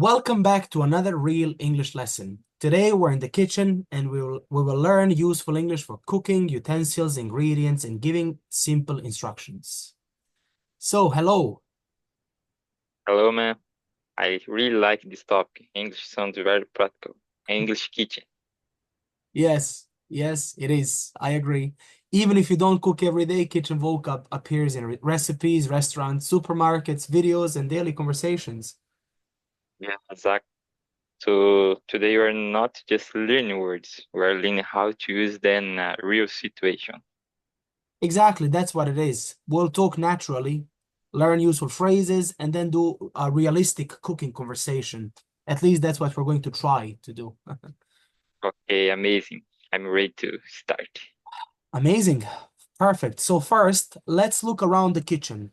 Welcome back to another real English lesson. Today we're in the kitchen and we will learn useful English for cooking, utensils, ingredients, and giving simple instructions. So, hello. Hello, man. I really like this topic. English sounds very practical. English kitchen. Yes, yes, it is. I agree. Even if you don't cook every day, kitchen vocab appears in recipes, restaurants, supermarkets, videos, and daily conversations. Yeah, exactly. So today we're not just learning words, we're learning how to use them in a real situation. Exactly, that's what it is. We'll talk naturally, learn useful phrases, and then do a realistic cooking conversation. At least that's what we're going to try to do. Okay, amazing. I'm ready to start. Amazing. Perfect. So first, let's look around the kitchen.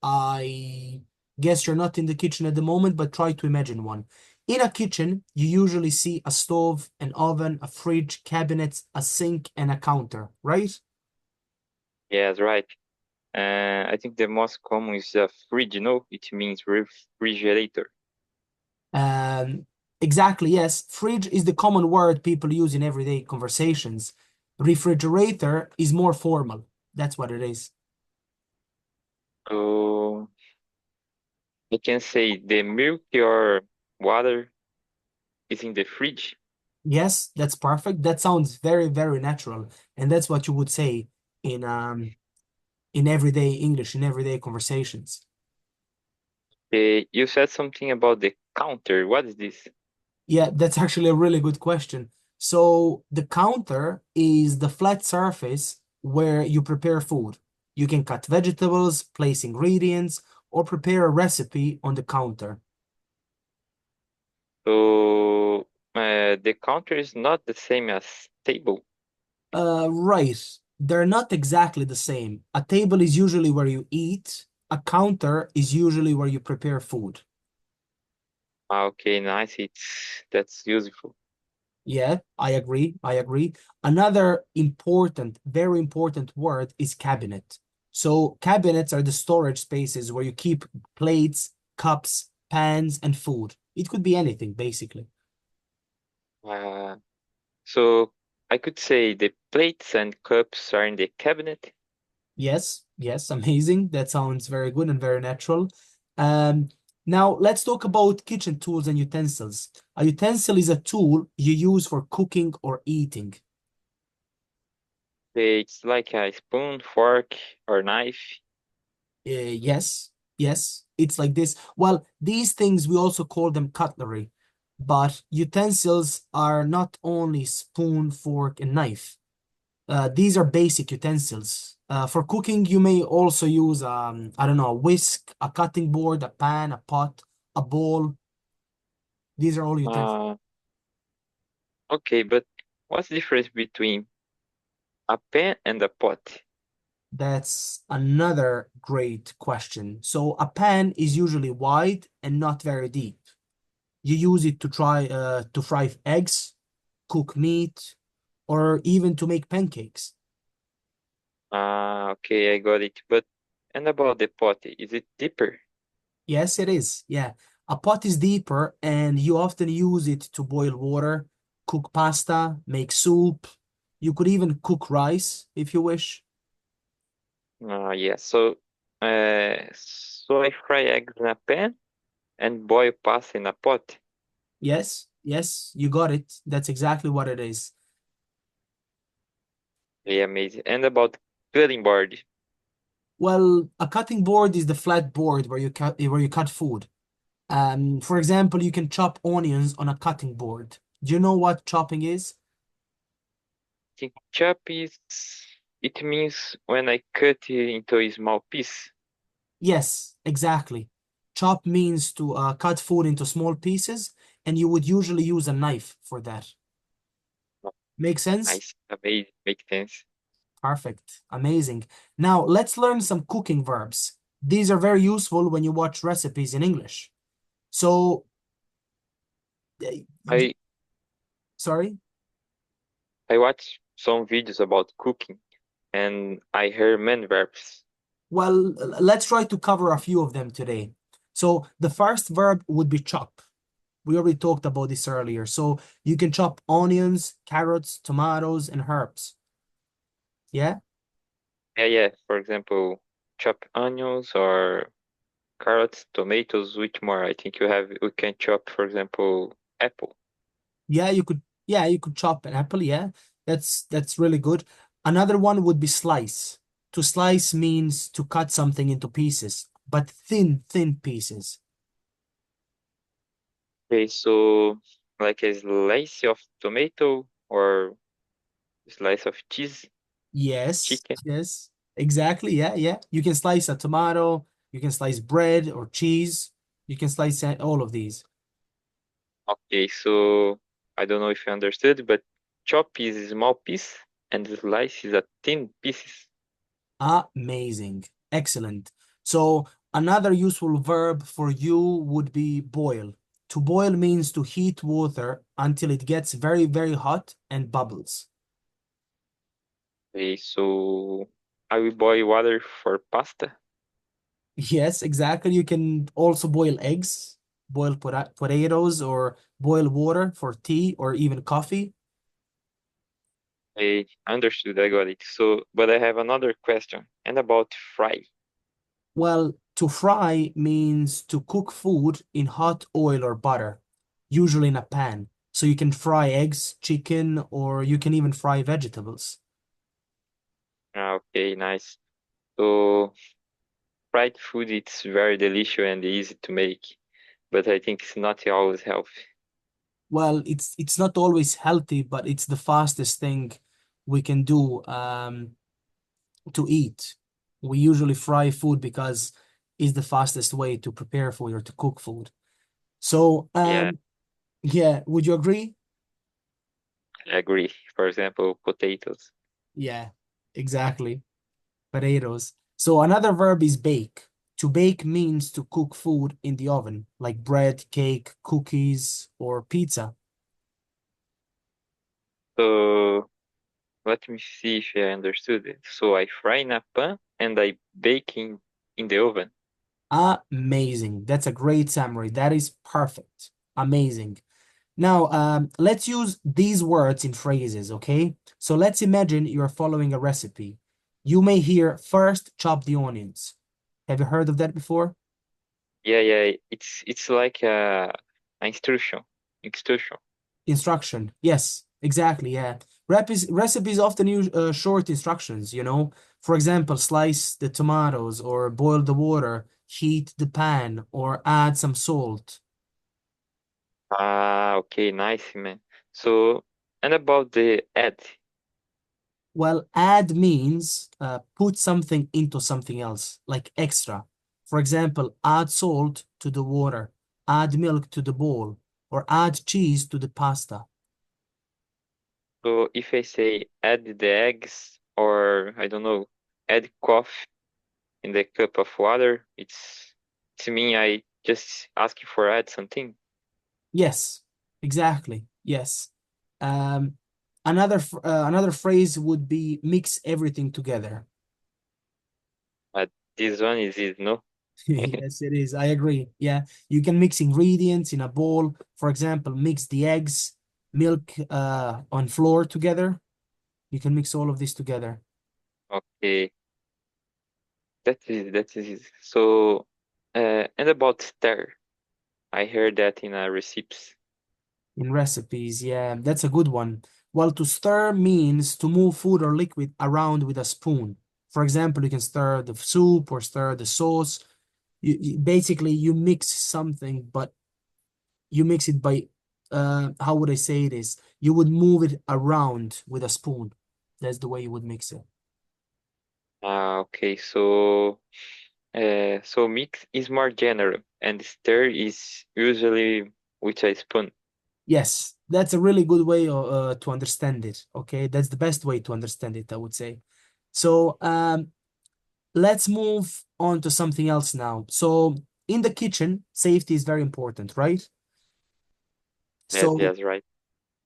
I guess you're not in the kitchen at the moment, but try to imagine one. In a kitchen, you usually see a stove, an oven, a fridge, cabinets, a sink, and a counter, right? Yes, right. I think the most common is a fridge, it means refrigerator. Um, exactly, yes. Fridge is the common word people use in everyday conversations. Refrigerator is more formal. That's what it is. So I can say the milk or water is in the fridge. Yes, that's perfect. That sounds very, very natural. And that's what you would say in everyday English, in everyday conversations. You said something about the counter. What is this? Yeah, that's actually a really good question. So the counter is the flat surface where you prepare food. You can cut vegetables, place ingredients, or prepare a recipe on the counter. So the counter is not the same as table. Right. They're not exactly the same. A table is usually where you eat. A counter is usually where you prepare food. Okay, nice. That's useful. Yeah, I agree. I agree. Another important, very important word is cabinet. So cabinets are the storage spaces where you keep plates, cups, pans, and food. It could be anything, basically. Uh, so I could say the plates and cups are in the cabinet. Yes, yes, amazing. That sounds very good and very natural. Um, Now let's talk about kitchen tools and utensils. A utensil is a tool you use for cooking or eating. It's like a spoon, fork, or knife. Yes, yes, it's like this. Well, these things we also call them cutlery, but utensils are not only spoon, fork, and knife. These are basic utensils. For cooking, you may also use, I don't know, a whisk, a cutting board, a pan, a pot, a bowl. These are all utensils. Uh, okay, but what's the difference between a pan and a pot? That's another great question. So a pan is usually wide and not very deep. You use it to fry eggs, cook meat, or even to make pancakes. Okay, I got it. But and about the pot, is it deeper? Yes, it is. Yeah. A pot is deeper and you often use it to boil water, cook pasta, make soup. You could even cook rice if you wish. Yeah. So I fry eggs in a pan and boil pasta in a pot. Yes, yes, you got it. That's exactly what it is. Yeah, amazing. And about cutting board. Well, a cutting board is the flat board where you cut food. For example, you can chop onions on a cutting board. Do you know what chopping is? I think chop is it means when I cut it into a small piece. Yes, exactly. Chop means to cut food into small pieces, and you would usually use a knife for that. Oh, Make sense? nice, amazing, makes sense. Perfect. Amazing. Now, let's learn some cooking verbs. These are very useful when you watch recipes in English. So, I sorry? I watched some videos about cooking and I heard many verbs. Well, let's try to cover a few of them today. So, the first verb would be chop. We already talked about this earlier. So you can chop onions, carrots, tomatoes, and herbs. Yeah? Yeah, yeah. For example, chop onions or carrots, tomatoes, which more? I think we can chop, for example, apple. Yeah, you could chop an apple, yeah. That's really good. Another one would be slice. To slice means to cut something into pieces, but thin pieces. Okay, so like a slice of tomato or slice of cheese, Yes, chicken. yes, exactly. Yeah, yeah. You can slice a tomato, you can slice bread or cheese, you can slice all of these. Okay, so I don't know if you understood, but chop is a small piece and slice is a thin pieces. Amazing. Excellent. So another useful verb for you would be boil. To boil means to heat water until it gets very, very hot and bubbles. Okay, so I will boil water for pasta. Yes, exactly. You can also boil eggs, boil potatoes, or boil water for tea or even coffee. I understood, I got it. So, but I have another question. And about fry. Well, to fry means to cook food in hot oil or butter, usually in a pan. So you can fry eggs, chicken, or you can even fry vegetables. Ah, okay, nice. So, fried food, it's very delicious and easy to make, but I think it's not always healthy. Well, it's not always healthy, but it's the fastest thing we can do to eat. We usually fry food because it's the fastest way to prepare food or to cook food. So, Yeah, yeah, would you agree? I agree. For example, potatoes. Yeah, exactly. Potatoes. So another verb is bake. To bake means to cook food in the oven, like bread, cake, cookies, or pizza. So, let me see if I understood it. So, I fry in a pan and I bake in the oven. Amazing. That's a great summary. That is perfect. Amazing. Now, let's use these words in phrases, okay? So let's imagine you're following a recipe. You may hear first chop the onions. Have you heard of that before? Yeah, yeah, it's like a instruction. Instruction. Yes, exactly. Yeah. Recipes often use short instructions, you know. For example, slice the tomatoes or boil the water, heat the pan, or add some salt. Ah, okay, nice, man. So, and about the add, Well, add means put something into something else, like extra. For example, add salt to the water, add milk to the bowl, or add cheese to the pasta. so if I say add the eggs or I don't know, add coffee in the cup of water, it's mean I just ask you for add something. Yes, exactly. Yes. Um, another phrase would be mix everything together. But this one is easy, no? Yes, it is. I agree. Yeah, you can mix ingredients in a bowl. For example, mix the eggs, milk on floor together. You can mix all of this together Okay, that is easy. So, and about stir, I heard that in a recipes. in recipes. Yeah, that's a good one. Well, to stir means to move food or liquid around with a spoon. For example, you can stir the soup or stir the sauce. Basically you mix something, but you mix it by how would I say this? You would move it around with a spoon. That's the way you would mix it. Ah, okay, so mix is more general and stir is usually with a spoon. Yes, that's a really good way to understand it. Okay, that's the best way to understand it, I would say. So let's move on to something else now. So in the kitchen, safety is very important, right? Yes, So yes, right.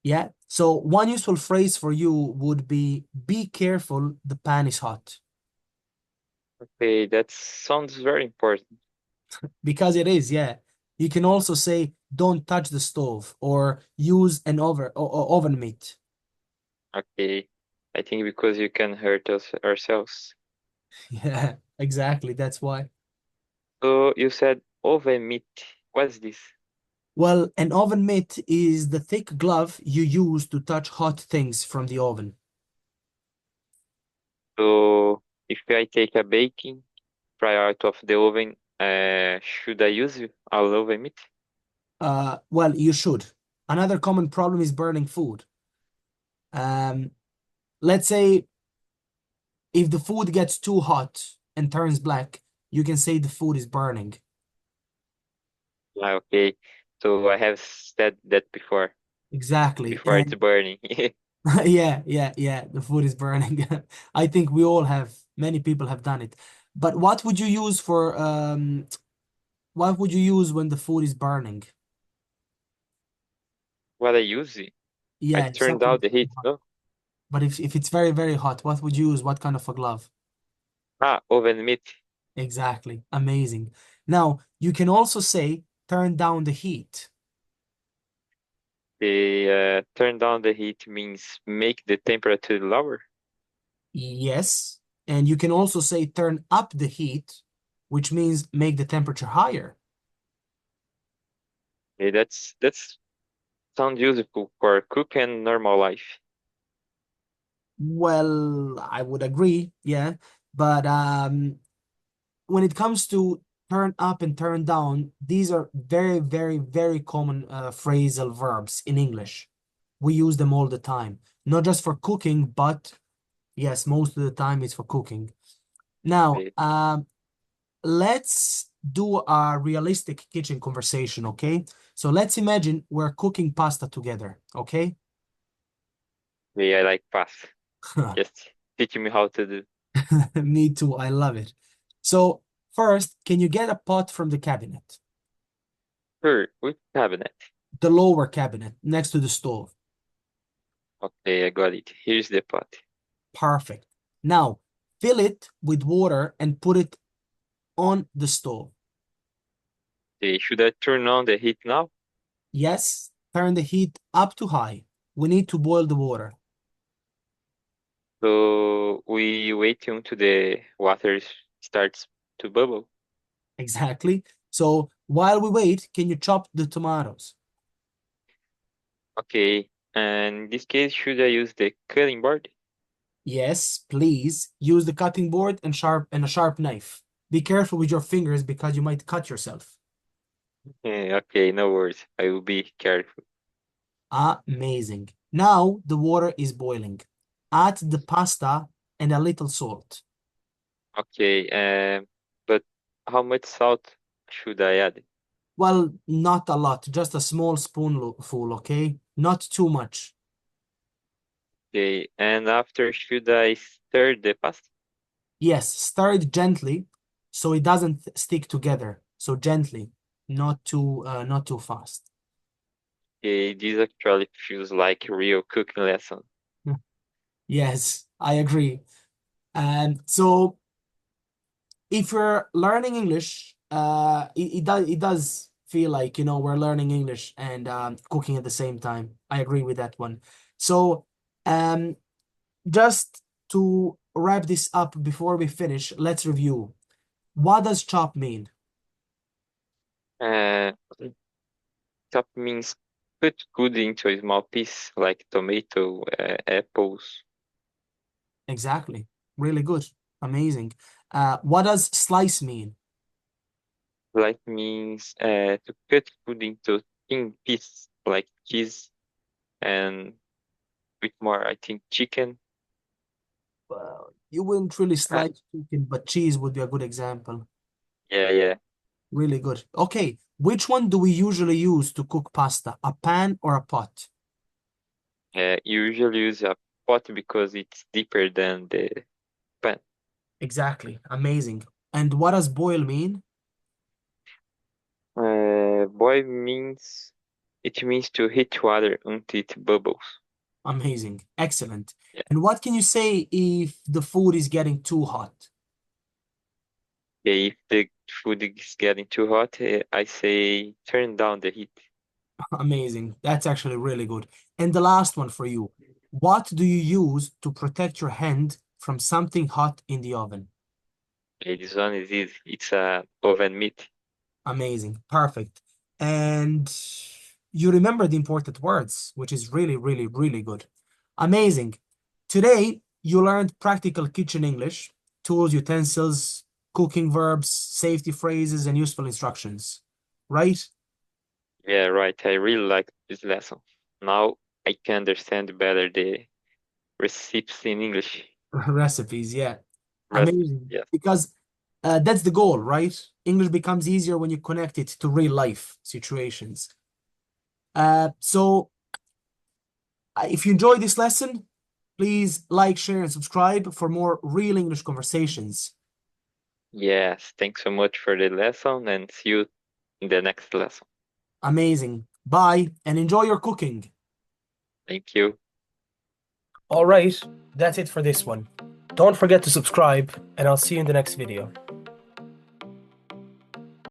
yeah. So one useful phrase for you would be careful, the pan is hot. Okay, that sounds very important. Because it is, yeah. You can also say don't touch the stove or use an oven mitt. Okay. I think because you can hurt us ourselves. Yeah, exactly. That's why. So you said oven mitt. What's this? Well, an oven mitt is the thick glove you use to touch hot things from the oven. So if I take a baking fry out of the oven, should I use a oven mitt? Well, you should. Another common problem is burning food. Um, let's say if the food gets too hot and turns black, you can say the food is burning. Ah, okay. So I have said that Exactly. before it's And burning. yeah, the food is burning. I think we all have, many people have done it. But what would you use when the food is burning? What I use it. I Yeah, if turned something down is the too heat, hot. no? But if it's very, very hot, what would you use? What kind of a glove? Ah, oven mitt. Exactly. Amazing. Now, you can also say turn down the heat. The turn down the heat means make the temperature lower. Yes. And you can also say turn up the heat, which means make the temperature higher. Okay, that's sound useful for cook and normal life. Well, I would agree, yeah. But when it comes to turn up and turn down, these are very, very, very common phrasal verbs in English. We use them all the time, not just for cooking, but yes, most of the time it's for cooking. Now, Okay, let's do a realistic kitchen conversation, okay? So let's imagine we're cooking pasta together, okay? okay, I like pasta. Just teach me how to do. Me too, I love it. So first, can you get a pot from the cabinet? Sure, with cabinet. The lower cabinet next to the stove. Okay, I got it. Here's the pot. Perfect. Now, fill it with water and put it on the stove. Okay, should I turn on the heat now? Yes, turn the heat up to high. We need to boil the water. So we wait until the water starts to bubble. Exactly. So while we wait, can you chop the tomatoes? Okay, and in this case, should I use the cutting board? Yes, please use the cutting board and a sharp knife. Be careful with your fingers because you might cut yourself. Okay, no worries. I will be careful. Amazing. Now the water is boiling. Add the pasta and a little salt. Okay, but how much salt should I add? Well, not a lot, just a small spoonful, okay? Not too much. Okay, and after should I stir the pasta? Yes, stir it gently so it doesn't stick together. So gently, not too fast. Okay, this actually feels like a real cooking lesson. Yes, I agree. And so if you're learning English, it does feel like, we're learning English and cooking at the same time. I agree with that one. So um, just to wrap this up before we finish, let's review. What does chop mean? Uh, chop means put food into a small piece, like tomato, apples. Exactly. Really good. Amazing. What does slice mean? Like means to cut food into thin pieces, like cheese and with more, I think, chicken. Well, you wouldn't really Uh, slice chicken, but cheese would be a good example. yeah, yeah. Really good. Okay, which one do we usually use to cook pasta? A pan or a pot? You usually use a pot because it's deeper than the pan. Exactly. Amazing. And what does boil mean? Boil means it means to heat water until it bubbles. Amazing. Excellent. Yeah. And what can you say if the food is getting too hot? Okay, if the food is getting too hot, I say turn down the heat. Amazing. That's actually really good. And the last one for you. What do you use to protect your hand from something hot in the oven? Okay, this one is easy. It's a oven mitt. Amazing. Perfect. And you remember the important words, which is really, really, really good. Amazing. Today, you learned practical kitchen English, tools, utensils, cooking verbs, safety phrases, and useful instructions. Right? Yeah, right. I really like this lesson. Now I can understand better the recipes in English. Recipes, yeah. Recipes, Amazing. yes. Because that's the goal, right? English becomes easier when you connect it to real life situations. So, if you enjoyed this lesson, please like, share, and subscribe for more real English conversations. Yes, thanks so much for the lesson and see you in the next lesson. Amazing. Bye and enjoy your cooking. Thank you. All right, that's it for this one. Don't forget to subscribe, and I'll see you in the next video.